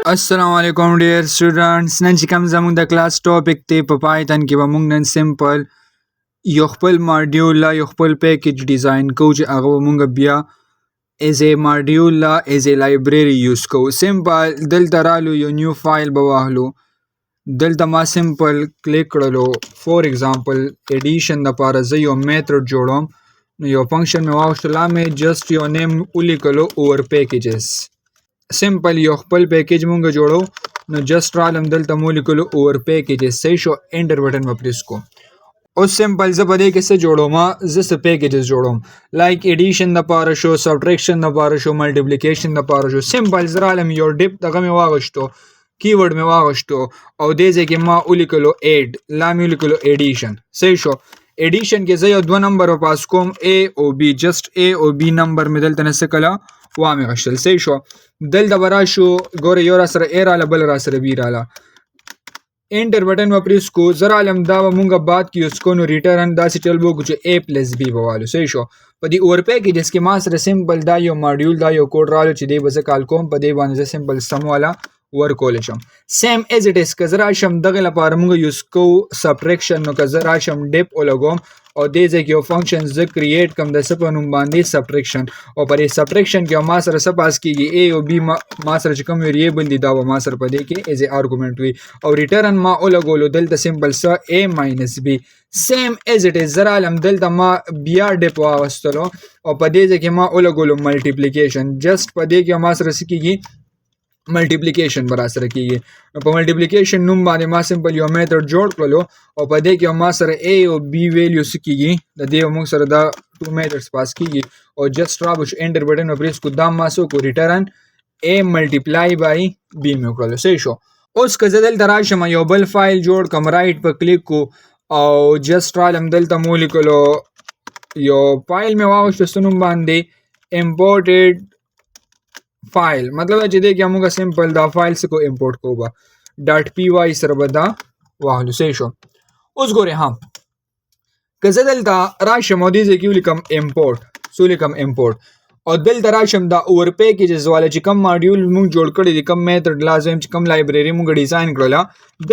السلام علیکم ډیر سټوډنټس نن چې کوم زموږ د کلاس ټاپک دی په پایتن کې به موږ نن سمپل یو خپل ماډیول لا یو خپل پیکج ډیزاین کوو چې هغه به موږ بیا ایز ا ماډیول لا ایز ا لایبرری یوز کوو. سمپل دلته رالو یو نیو فایل به واخلو. دلته ما سمپل کلیک کړلو فور ایگزامپل ایډیشن دپاره زه یو میتھډ جوړوم نو یو فنکشن مې واخیستو لا مې جسټ یو نیم ولیکلو اوور پیکیجز. سمپل یو خپل پیکج مونږ جوړو نو جسټ رالم دلته مو لیکلو اوور پیکیجز صحیح شو. انټر بټن په پریس کو. اوس سمپل زه په دې کې څه جوړوم زه څه پیکیجز جوړوم لایک ایډیشن دپاره شو سبټریکشن دپاره شو ملټیپلیکیشن دپاره شو. سمپل زه رالم یو ډیپ دغه مې واغشتو کیورډ مې واغشتو او دې ځای کې ما ولیکلو ایډ لا مې ولیکلو ایډیشن صحیح شو. ایډیشن کې زه یو دوه نمبر پاس کوم A او B جسټ A او B نمبر مې دلته نه څه کله وامې غشتل صحیح شو. دلته به راشو ګوره یو را سره A راله بل را سره B راله. انټر بټن به پریس کو. زه رالم دا به مونږ بعد کې یوز کو نو ریټرن داسې چل به وکړو چې A پلس B به والو صحیح شو. په دې اوور پیکیجز کې ما سره سمپل دا یو ماډیول دا یو کوډ رالو چې دی به زه کال کوم په دې باندې زه سمپل سم والا ورکولی شم. سیم ایز اټ از که زه راشم دغې لپاره موږ یوز کوو سبټریکشن نو که زه راشم ډیپ ولګوم او دې ځای کې یو فنکشن زه کریټ کوم د څه په نوم باندې سبټریکشن او په دې سبټریکشن کې ما سره څه پاس کېږي A او B ما سره چې کوم ویریبل دي دا به ما سره په دې کې ایز ا آرګومنټ وي او ریټرن ما ولګولو دلته سمپل څه A ماینس B. سیم ایز اټ از زه رالم دلته ما بیا ډیپ واغستلو او په دې ځای کې ما ولګولو ملټیپلیکیشن جسټ په دې کې ما سره څه کېږي ملټیپلیکیشن به را سره کېږي. نو په ملټیپلیکیشن نوم باندې ما سمپل یو میتھډ جوړ کړلو او په دې کې ما سره A او B ویلیو څه کېږي د دې موږ سره دا ټو میتھډس پاس کېږي او جسټ رابو چې انټر بټن به پریس کړو دا ما څه وکړو ریټرن A ملټیپلای بای B مې وکړلو صحیح شو. اوس که زه دلته راشم یو بل فایل جوړ کړم رایټ په کلیک کو او جسټ رالم دلته مو لیکلو یو فایل مې واغوشتو څه نوم باندې امپورټډ فایل مطلب چې دی کې موږ سمپل دا فایل څه کو امپورټ کوو به ډاټ پی وای سره به دا واخلو صحیح شو. اوس ګورئ ها که زه دلته راشم او دې ځای کې ولیکم امپورټ څه ولیکم امپورټ او دلته راشم دا اوور پیکیجز والا چې کوم ماډیول موږ جوړ کړی دی کوم میتھډ لازم چې کوم لایبرری موږ ډیزاین کړله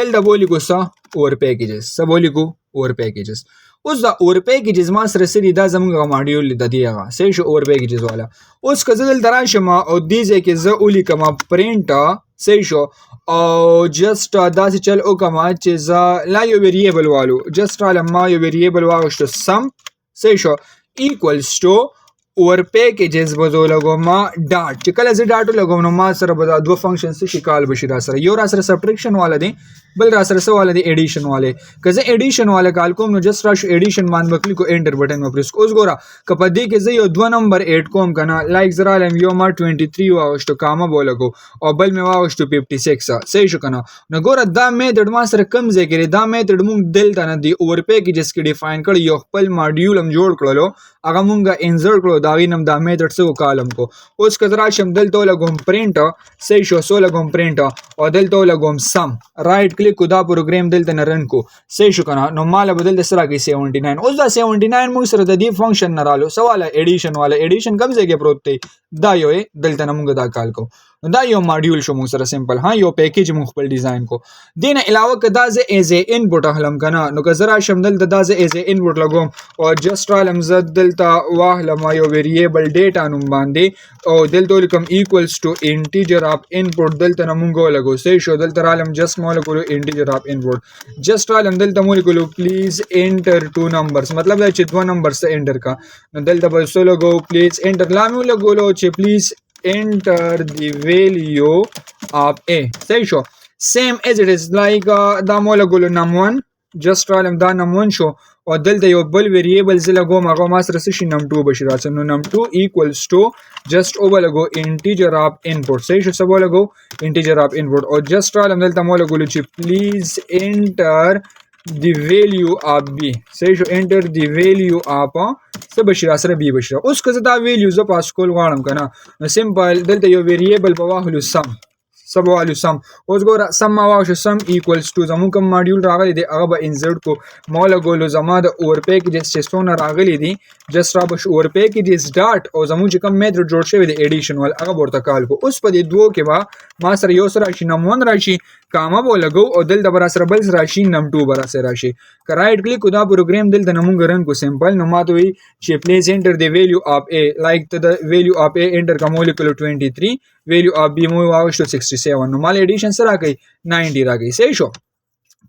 دلته به ولیکو څه اوور پیکیجز څه به ولیکو اوور پیکیجز. اوس دا اوور پیکیجز ما سره سری دا زموږ ماډیول د دې هغه صحیح شو اوور پیکیجز والا. اوس که زه دلته راشم او دې ځای کې زه ولیکم پرنټ صحیح شو او جسټ داسې چل وکړم چې زه لا یو ویریبل والو جسټ رالم ما یو ویریبل واغوشتو سم صحیح شو ایکولز ټو اوور پیکیجز به زه ولګوم ډاټ چې کله زه ډاټ ولګوم نو ما سره به دا دوه فنکشنز څه شي کال بشي را سره یو را سره سبټریکشن والا دی بل را سره څه والا دی ایډیشن والا. که زه ایډیشن والا کال کوم نو جسټ راشو ایډیشن باندې به کلیک کوو انټر بټن به پریس کوو. اوس ګوره که په دې کې زه یو دوه نمبر ایډ کوم که نه لایک زه رالم یو ما 23 واغوشتو کامه به ولګو او بل مې واغوشتو 56 صحیح شو که نه. نو ګوره دا میتھډ ما سره کوم ځای کې دی دا میتھډ موږ دلته نه دی اوور پیکیجز کې ډیفاین کړی یو خپل ماډیول هم جوړ کړلو هغه موږ انسرټ کړو د هغې نوم دا میتھډ څه وکالم کو. اوس که زه راشم دلته ولګوم پرنټ صحیح شو څه ولګوم پرنټ او دلته ولګوم سم رایټ کلیک کو دا پروګرام دلته نه رن کو صحیح شو که نه. نو ماله به دلته څه راکوي 79. اوس دا 79 موږ سره د دې فنکشن نه رالو څه والا ایډیشن والا ایډیشن کوم ځای کې پروت دی دا یو دلته نه موږ دا کال کو نو دا یو ماډیول شو موږ سره سمپل ها یو پیکیج موږ خپل ډیزاین کو. دې نه علاوه که دا زه ایز ا انپوټ اخلم که نه نو که زه راشم دلته دا زه ایز ا انپوټ لګوم او جسټ رالم زه دلته واخلم یو ویریبل ډیټا نوم باندې او دلته ولیکم ایکولز ټو انټیجر اف انپوټ دلته نه موږ ولګو صحیح شو. دلته رالم جسټ مو ولګولو انټیجر اف انپوټ جسټ رالم دلته مو ولیکلو پلیز انټر ټو نمبرز مطلب دا چې دوه نمبرز ته انټر کا نو دلته به څه لګو پلیز انټر لا مې ولګولو چې پلیز enter the value of A صحیح شو. same as it is like دا مو لګولو num1 just رالم دا num1 شو او دلته یو بل ویریبل زه لګوم هغه ما سره څه شي num2 بشي راځي نو num2 equals to just او به لګو integer of input صحیح شو څه به لګو integer of input او just رالم دلته مو لګولو چې please enter the value of B صحیح شو enter the value of څه بشي را سره B بشي. اوس که زه دا ویلیو زه پاس کول غواړم که نه نو سمپل دلته یو ویریبل به واخلو سم سب والو سم اوس ګوره سم ما واښو سم ایکوالز ټو زموږ کوم ماډیول راغلی دی هغه به انسرټ کو مولا ګولو زما د اور پیکیجز چې څونه راغلی دي جست را بش اور پیکیجز ډاټ او زموږ چې کوم میتھډ جوړ شوی دی ایډیشن ول هغه ورته کال کو اوس په دې دوه کې به ما سره یو سره راشي نم 1 راشي کاما بو لګو او دل د برا سره بل راشي نم 2 برا سره راشي که رائټ کلیک کو دا پروګرام دل د نمونګ رن کو سمپل نو ماته وی چې پلیز انټر دی ویلیو اف ا لایک د ویلیو اف ا انټر کوم لیکلو 23 ویلیو اف بی مو واښو 67 نو مال ایډیشن سره کوي 90 راګي صحیح شو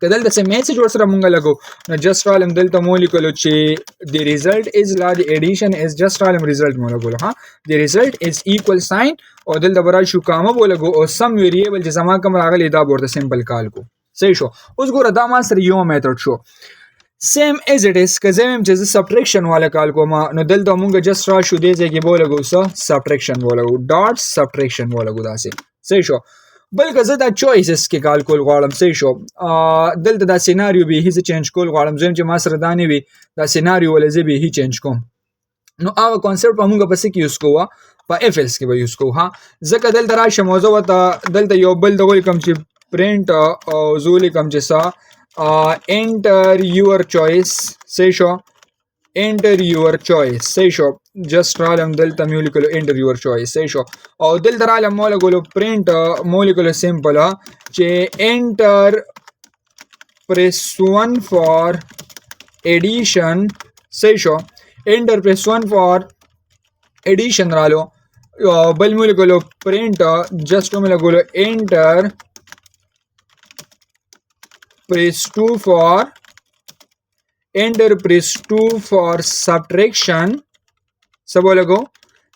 کدل د سم میسج ور سره مونږ لګو نو جست رالم دلته مولیکولو چې دی ریزلټ از لا دی ایډیشن از جست رالم ریزلټ مو لګو ها دی ریزلټ از ایکوال ساين او دلته برا شو کامه بولګو او سم ویریبل چې زما کوم راغلی دا ورته سمپل کال کو صحیح شو اوس ګوره دا ما سره یو میتھډ شو سیم از اٹ از که زم چې سبټریکشن والا کال کوم نو دلته مونږ جست را شو دی چې بولګو سبټریکشن بولګو ډاټ سبټریکشن بولګو داسې صحیح شو بلکې زه دا چوایسز کې کال کول غواړم صحیح شو دلته دا سیناریو به هیڅ چینج کول غواړم زم چې ما سره دا نه وي دا سیناریو ولې زه به هیڅ چینج کوم نو هغه کانسپټ په موږ په څه کې یوز کوو په اف ایلس کې به یوز کوو ها ځکه دلته راشه موضوع وته دلته یو بل د کوم چې پرینټ او زولې کوم چې سا انټر یور چوایس صحیح شو enter your choice صحیح شو جست رالم دلته مولیکولو enter your choice صحیح شو او دلته رالم مولیکولو print مولیکولو سمپل چې enter press 1 for addition صحیح شو enter press 1 for addition رالو بل مولیکولو print just مولیکولو enter press 2 for enter press 2 for subtraction سبو لگو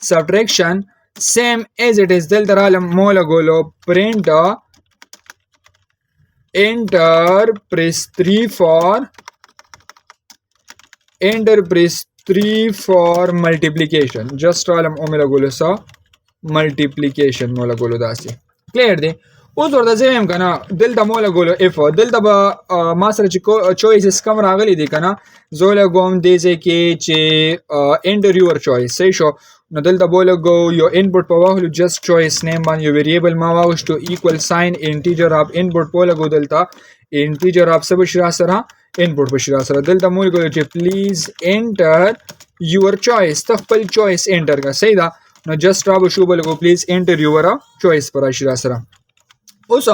subtraction same as it is دل درالم مو لگو لو print enter press 3 for enter press 3 for multiplication just رالم او لگو لو سا multiplication مو لگو لو داسی clear دی اوس ورته زم کنه دلته مولا ګولو اف دلته به ما سره چې چوایسز کم راغلي دي کنه زول کوم دې کې چې انټر یور چوایس صحیح شو نو دلته بوله ګو یو انپوټ په واخلو جست چوایس نیم باندې یو ویریبل ما واغشتو ایکوال ساين انټیجر اف انپوټ بوله ګو دلته انټیجر اف سب شرا سره انپوټ بشرا سره دلته مول ګو چې پلیز انټر یور چوایس خپل چوایس انټر کا صحیح دا نو جست را بشو بوله ګو پلیز انټر یور چوایس پر شرا سره اوس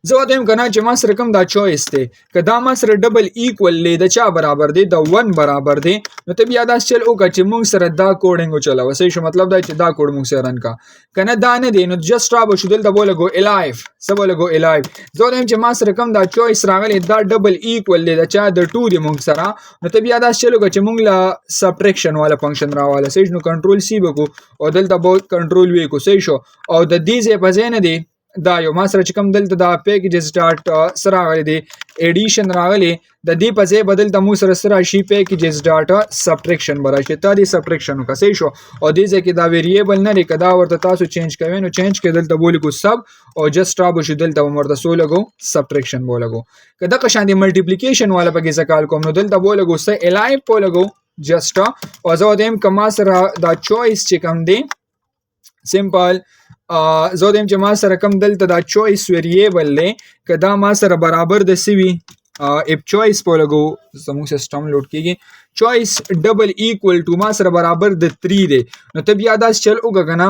زه وایم کنه چې ما سره کوم دا چوایس دی که دا ما سره ډبل ایکوال لی د چا برابر دی د 1 برابر دی نو ته بیا دا چل او چې موږ سره دا کوډینګ چلاو صحیح شو مطلب دا چې دا کوډ موږ سره رن کا کنه دا نه دی نو جست را به شو دلته بوله ګو الایف سب بوله ګو الایف زه وایم چې ما سره کوم دا چوایس راغلی دا ډبل ایکوال لی د چا د 2 دی موږ سره نو ته بیا دا چل او چې موږ لا سبټریکشن والا فنکشن راواله صحیح نو کنټرول سی بکو او دلته به کنټرول وی کو صحیح شو او د دې ځای په ځای نه دی دا یو ما سره چې کوم دلته دا پیکیج سٹارټ سره راغلی دی ایډیشن راغلی د دې په ځای بدل ته مو سره شي پیکیجز ډاټا سبټریکشن براشي ته دې سبټریکشن وکړئ صحیح شو او دې ځای کې دا ویریبل نه لري کدا ورته تاسو چینج کوئ نو چینج کې دلته بولی کو سب او جست را بشو دلته ورته سو لګو سبټریکشن بولګو کدا که شان دي ملټیپلیکیشن والا پکې زکال کوم نو دلته بولګو سه الایف بولګو جست او زه دیم کما سره دا چوایس چې کوم دی سمپل زه دیم چې ما سره کم دلته دا چوایس ویریبل لې کدا ما سره برابر د سوي اف چوایس په لګو زموږ سیستم لوډ کیږي چوایس ډبل ایکوال ټو ما سره برابر د 3 دی نو ته بیا دا چل وګ کنه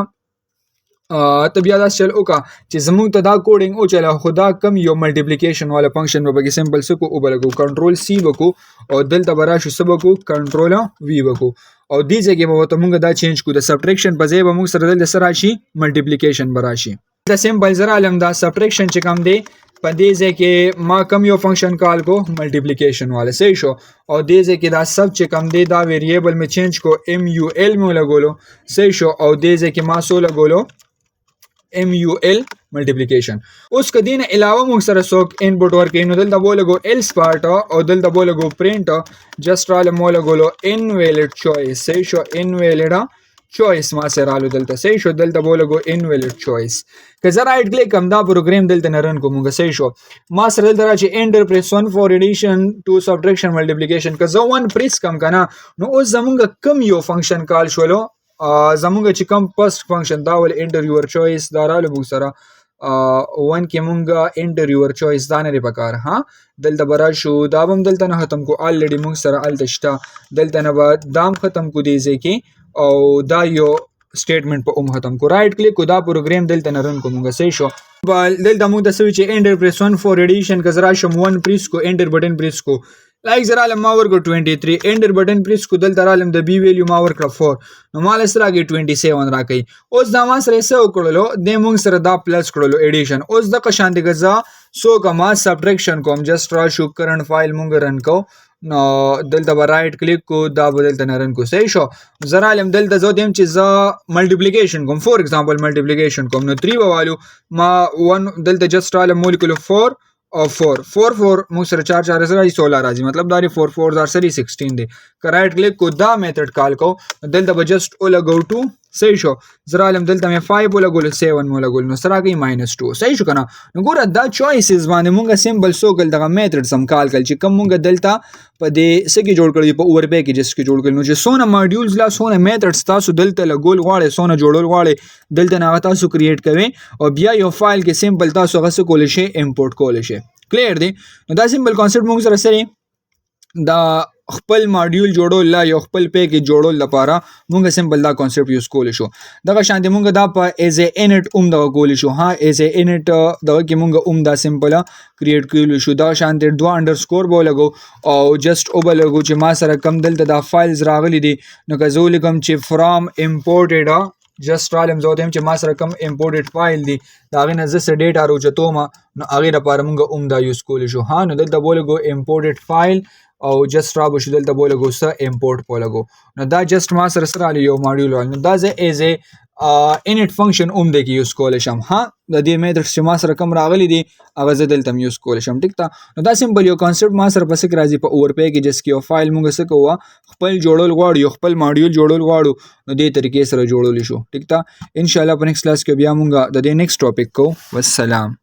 ته بیا دا چل وکا چې زموږ ته دا کوډینګ او چلا خدا کم یو ملټیپلیکیشن والا فنکشن به سمپل سکو او بلګو کنټرول سی وکو او دلته برا شو سبکو کنټرول وی وکو او دې ځای کې به ته موږ دا چینج کو د سبټریکشن په ځای به موږ سره د سره شي ملټیپلیکیشن براشي د سمپل زرا علم دا سبټریکشن چې کوم دی په دې ځای کې ما کم یو فنکشن کال کو ملټیپلیکیشن والا صحیح شو او دې ځای کې دا سب چې کوم دی دا ویریبل می چینج کو ام یو ال مو لګولو صحیح شو او دې ځای کې ما سو لګولو MUL multiplication اوس کدینه علاوه موږ سره څوک انپوټ ورکې نو دلته بولګو else part او دلته بولګو print just را لمولګو invalid choice صحیح شو invalid choice ما سره رالو دلته صحیح شو دلته بولګو invalid choice که زه رائټ کلیک کوم دا پروګرام دلته نه رن کوم صحیح شو ما سره دلته راځي enter press 1 for addition to subtraction multiplication که زه 1 press کم کنه نو اوس زمونږ کم یو فنکشن کال شولو زمونږ چې کوم فرست فنکشن دا ول انټر یور چوایس دا رالو بو سره 1 کې مونږه انټر یور چويس دا نه پکار ها دلته برا شو دا هم دلته نه ختم کو الریډي مونږ سره التشتا دلته نه بعد دام ختم کو دی ځکه او دا یو سټیټمنټ په ختم کو رائټ کلیک کو دا پروګرام دلته نه رن کو مونږ صحیح شو دلته مونږ د سوي چې انټر پریس 1 فور ایډیشن کزرا شم 1 پریس کو انټر بٹن پریس کو لایک زرا لم ما ورکو 23 انټر بٹن پریس کو دلته رالم د بی ویلیو ما ورکړه 4 نو مال سره کې 27 راکې اوس دا ما سره سو کړلو د مونږ سره دا پلس کړلو ایډیشن اوس د قشان دی غزا سو کما سبټریکشن کوم جست را شو کرنٹ فایل مونږ رن کو نو دلته به رائټ کلیک کو دا بدلته نه رن کو صحیح شو زرا لم دلته زو دیم چې ز ملټیپلیکیشن کوم فور ایگزامپل ملټیپلیکیشن کوم نو 3 والو ما 1 دلته جست را مولکول 4 او 4 مو سره 4 4 سره 16 راځي مطلب دا 4 4 زار سره 16 دی کرایټ کلیک کو دا میتھډ کال کو دلته به جست او لګو ټو صحیح شو زرا علم دلته مې 5 ولګول 7 ولګول نو سره کې -2 صحیح شو کنه نو ګوره دا چويسز باندې مونږه سمبل سو کل دغه میتھډ سم کال کل چې کوم مونږه دلته په دې سکه جوړ کړی په اور پیکیجز کې جوړ کړل نو چې سونه ماډیولز لا سونه میتھډز تاسو دلته لګول غواړي سونه جوړول غواړي دلته نه تاسو کریټ کوي او بیا یو فایل کې سمبل تاسو غس کول شي امپورټ کول شي کلیر دی نو دا سمبل کانسپټ موږ سره سره دا خپل ماډیول جوړول لا یو خپل پیکیج جوړول لپاره موږ سمبل دا کانسپټ یوز کول شو دغه شان دی موږ دا په ایز ا انټ دا کول شو ها ایز ا انټ دغه کې موږ دا سمبل کریټ کول شو دا شان دی 2 انډرسکور به لګو او جست او به لګو چې ما سره کم دلته دا فایلز راغلي دي نو که زه لیکم چې فرام امپورټډ جست رالم زه وایم چې ما سره کم امپورټډ فایل دی دا غي نه زه ډیټا راوچتوم نو هغه لپاره موږ دا یوز کول شو ها نو دلته بولګو امپورټډ فایل او جست را بشو دلته بولګو سره امپورټ بولګو نو دا جست ما سره علی یو ماډیول نو دا زه ایز ا انټ فنکشن د کې یوز کول شم ها د دې میتھډ چې ما سره کم راغلي دي هغه زه دلته یوز کول شم ټیک تا نو دا سمبل یو کانسپټ ما سره پس راځي په اور پیکیجز کې یو فایل موږ څه کوو خپل جوړول غواړو یو خپل ماډیول جوړول غواړو نو دې طریقې سره جوړول شو ټیک تا ان شاء الله په نیکسټ کلاس کې بیا موږ د دې نیکسټ ټاپک کو والسلام